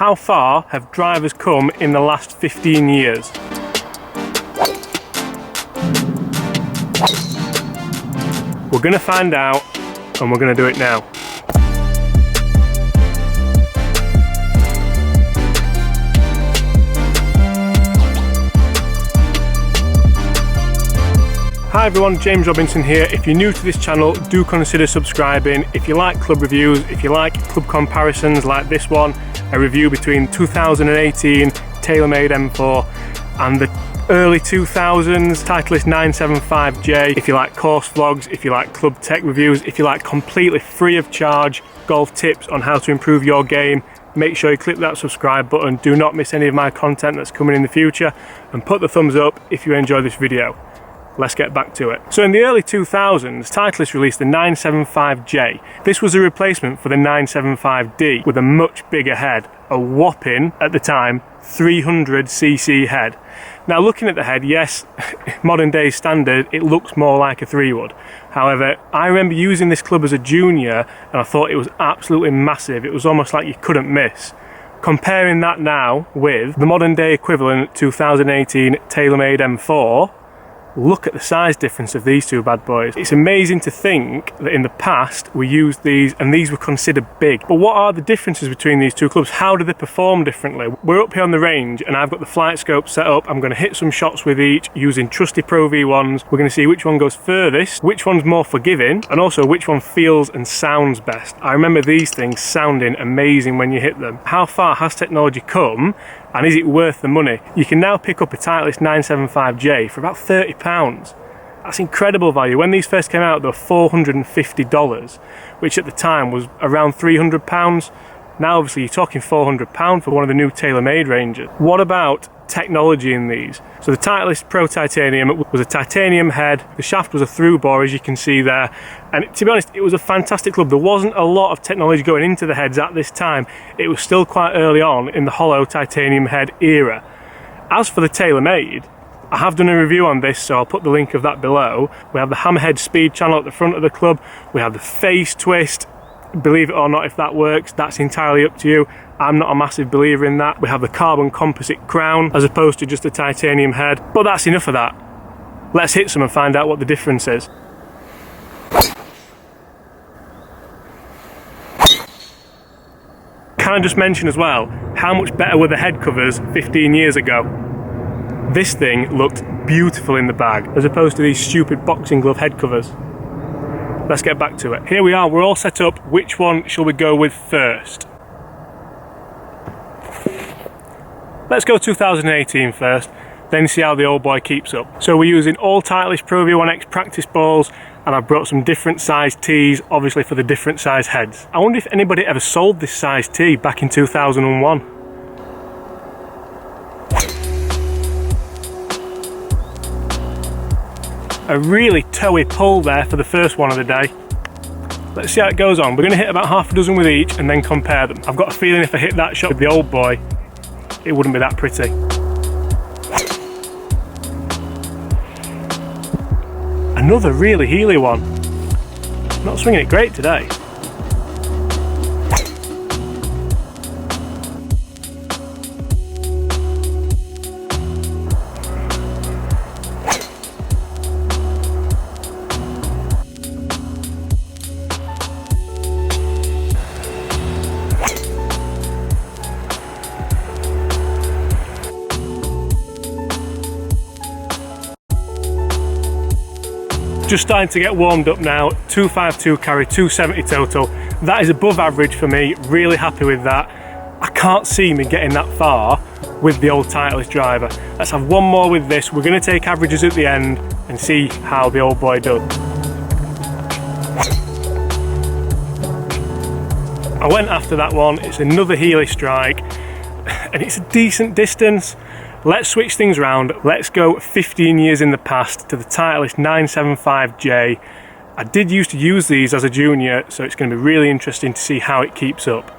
How far have drivers come in the last 15 years? We're going to find out, and we're going to do it now. Hi everyone, James Robinson here. If you're new to this channel, do consider subscribing. If you like club reviews, if you like club comparisons like this one, a review between 2018 Taylormade M4 and the early 2000s Titleist 975J, if you like course vlogs, if you like club tech reviews, if you like completely free of charge golf tips on how to improve your game, make sure you click that subscribe button. Do not miss any of my content that's coming in the future, and put the thumbs up if you enjoy this video. Let's get back to it. So in the early 2000s, Titleist released the 975J. This was a replacement for the 975D with a much bigger head, a whopping, at the time, 300cc head. Now looking at the head, yes, modern day standard, it looks more like a 3-wood. However, I remember using this club as a junior and I thought it was absolutely massive. It was almost like you couldn't miss. Comparing that now with the modern day equivalent 2018 Taylormade M4, look at the size difference of these two bad boys. It's amazing to think that in the past we used these and these were considered big. But what are the differences between these two clubs? How do they perform differently? We're up here on the range and I've got the flight scope set up. I'm going to hit some shots with each using trusty Pro V1s. We're going to see which one goes furthest, which one's more forgiving, and also which one feels and sounds best. I remember these things sounding amazing when you hit them. How far has technology come? And is it worth the money? You can now pick up a Titleist 975J for about £30. That's incredible value. When these first came out, they were $450, which at the time was around £300. Now obviously you're talking £400 for one of the new Taylormade ranges. What about technology in these? So the Titleist Pro Titanium was a titanium head, the shaft was a through bore as you can see there, and to be honest it was a fantastic club. There wasn't a lot of technology going into the heads at this time. It was still quite early on in the hollow titanium head era. As for the Taylormade, I have done a review on this, so I'll put the link of that below. We have the hammerhead speed channel at the front of the club, we have the face twist. Believe it or not, if that works, that's entirely up to you. I'm not a massive believer in that. We have the carbon composite crown as opposed to just a titanium head, but that's enough of that. Let's hit some and find out what the difference is. Can I just mention as well, how much better were the head covers 15 years ago? This thing looked beautiful in the bag as opposed to these stupid boxing glove head covers. Let's get back to it. Here we are, we're all set up. Which one shall we go with first? Let's go 2018 first, then see how the old boy keeps up. So we're using all Titleist Pro V1X practice balls, and I've brought some different size tees, obviously for the different size heads. I wonder if anybody ever sold this size tee back in 2001. A really towy pull there for the first one of the day. Let's see how it goes on. We're going to hit about half a dozen with each and then compare them. I've got a feeling if I hit that shot with the old boy, it wouldn't be that pretty. Another really heely one. Not swinging it great today. Just starting to get warmed up now. 252 carry, 270 total. That is above average for me, really happy with that. I can't see me getting that far with the old Titleist driver. Let's have one more with this. We're going to take averages at the end and see how the old boy does. I went after that one. It's another heely strike and it's a decent distance. Let's switch things around. Let's go 15 years in the past to the Titleist 975J. I did used to use these as a junior, so it's going to be really interesting to see how it keeps up.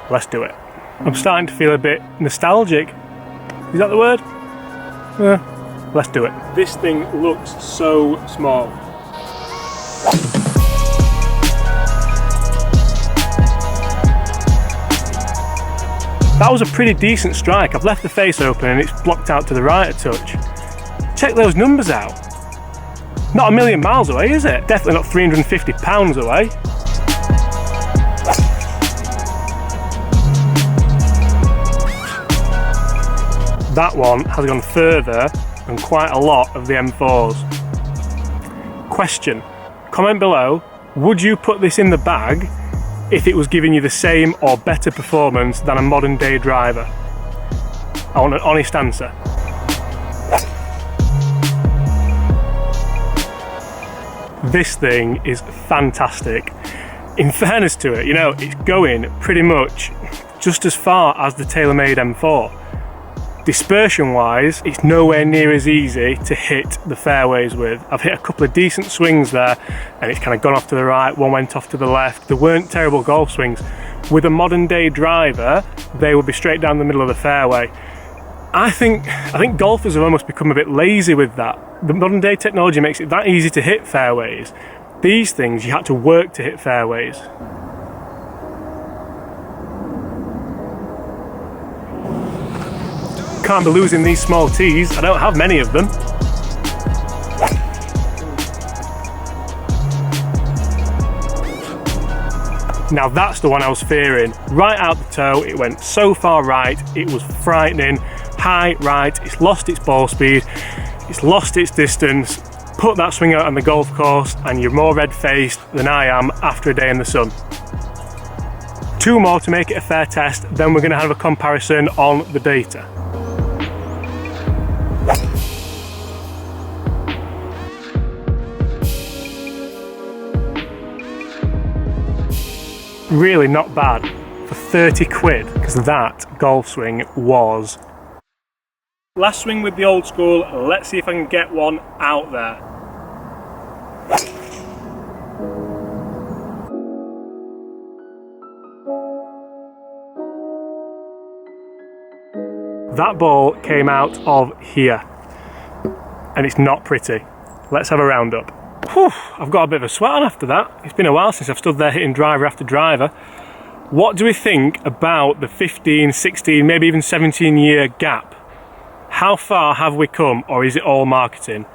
Let's do it. I'm starting to feel a bit nostalgic. Is that the word? Yeah. Let's do it. This thing looks so small. That was a pretty decent strike. I've left the face open and it's blocked out to the right a touch. Check those numbers out. Not a million miles away, is it? Definitely not 350 pounds away. That one has gone further than quite a lot of the M4s. Question, comment below, would you put this in the bag if it was giving you the same or better performance than a modern day driver? I want an honest answer. This thing is fantastic. In fairness to it, you know, it's going pretty much just as far as the Taylormade M4. Dispersion wise, it's nowhere near as easy to hit the fairways with. I've hit a couple of decent swings there and it's kind of gone off to the right, one went off to the left. They weren't terrible golf swings. With a modern day driver, they would be straight down the middle of the fairway. I think golfers have almost become a bit lazy with that. The modern day technology makes it that easy to hit fairways. These things, you had to work to hit fairways. Can't be losing these small tees. I don't have many of them. Now that's the one I was fearing. Right out the toe, it went so far right, it was frightening. High right, it's lost its ball speed, it's lost its distance. Put that swing out on the golf course and you're more red-faced than I am after a day in the sun. 2 more to make it a fair test, then we're going to have a comparison on the data. Really not bad for 30 quid, because that golf swing was. Last swing with the old school, let's see if I can get one out there. That ball came out of here, and it's not pretty. Let's have a roundup. Whew, I've got a bit of a sweat on after that. It's been a while since I've stood there hitting driver after driver. What do we think about the 15, 16, maybe even 17 year gap? How far have we come, or is it all marketing?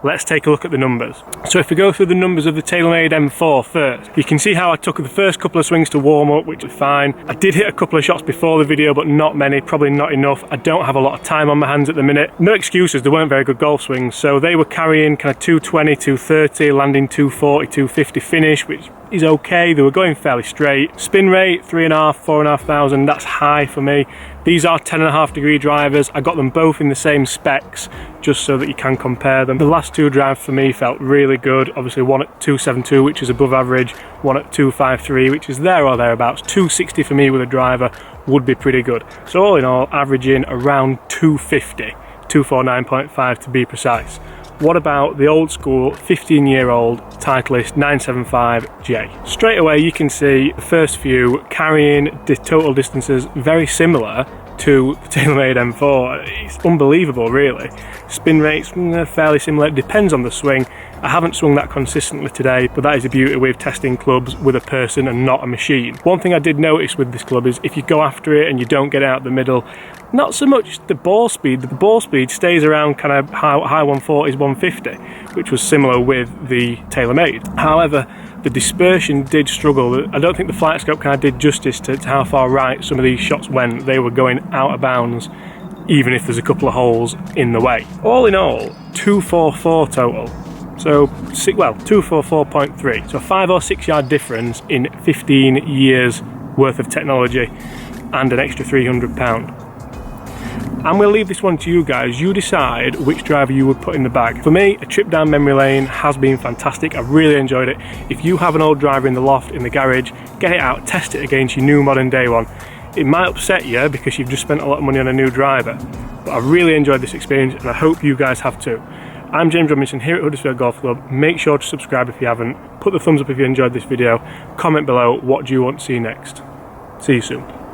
Let's take a look at the numbers. So if we go through the numbers of the Taylormade M4 first, you can see how I took the first couple of swings to warm up, which was fine. I did hit a couple of shots before the video, but not many, probably not enough. I don't have a lot of time on my hands at the minute. No excuses, they weren't very good golf swings. So they were carrying kind of 220, 230, landing 240, 250 finish, which is okay. They were going fairly straight. Spin rate, 3.5, 4,500, that's high for me. These are 10.5 degree drivers. I got them both in the same specs, just so that you can compare them. The last 2 drives for me felt really good. Obviously one at 272, which is above average, one at 253, which is there or thereabouts. 260 for me with a driver would be pretty good. So all in all, averaging around 250, 249.5 to be precise. What about the old school 15-year-old Titleist 975J? Straight away you can see the first few carrying the total distances very similar to the Taylormade M4. It's unbelievable really. Spin rates fairly similar, it depends on the swing. I haven't swung that consistently today, but that is the beauty with testing clubs with a person and not a machine. One thing I did notice with this club is if you go after it and you don't get out the middle, not so much the ball speed stays around kind of high 140s, 150, which was similar with the Taylormade. However, the dispersion did struggle. I don't think the flight scope kind of did justice to how far right some of these shots went. They were going out of bounds, even if there's a couple of holes in the way. All in all, 244 total. So, well, 244.3. So a 5 or 6 yard difference in 15 years worth of technology and an extra £300. I'm going to leave this one to you guys. You decide which driver you would put in the bag. For me, a trip down memory lane has been fantastic. I've really enjoyed it. If you have an old driver in the loft, in the garage, get it out, test it against your new modern day one. It might upset you because you've just spent a lot of money on a new driver, but I really enjoyed this experience and I hope you guys have too. I'm James Robinson here at Huddersfield Golf Club. Make sure to subscribe if you haven't. Put the thumbs up if you enjoyed this video. Comment below what do you want to see next. See you soon.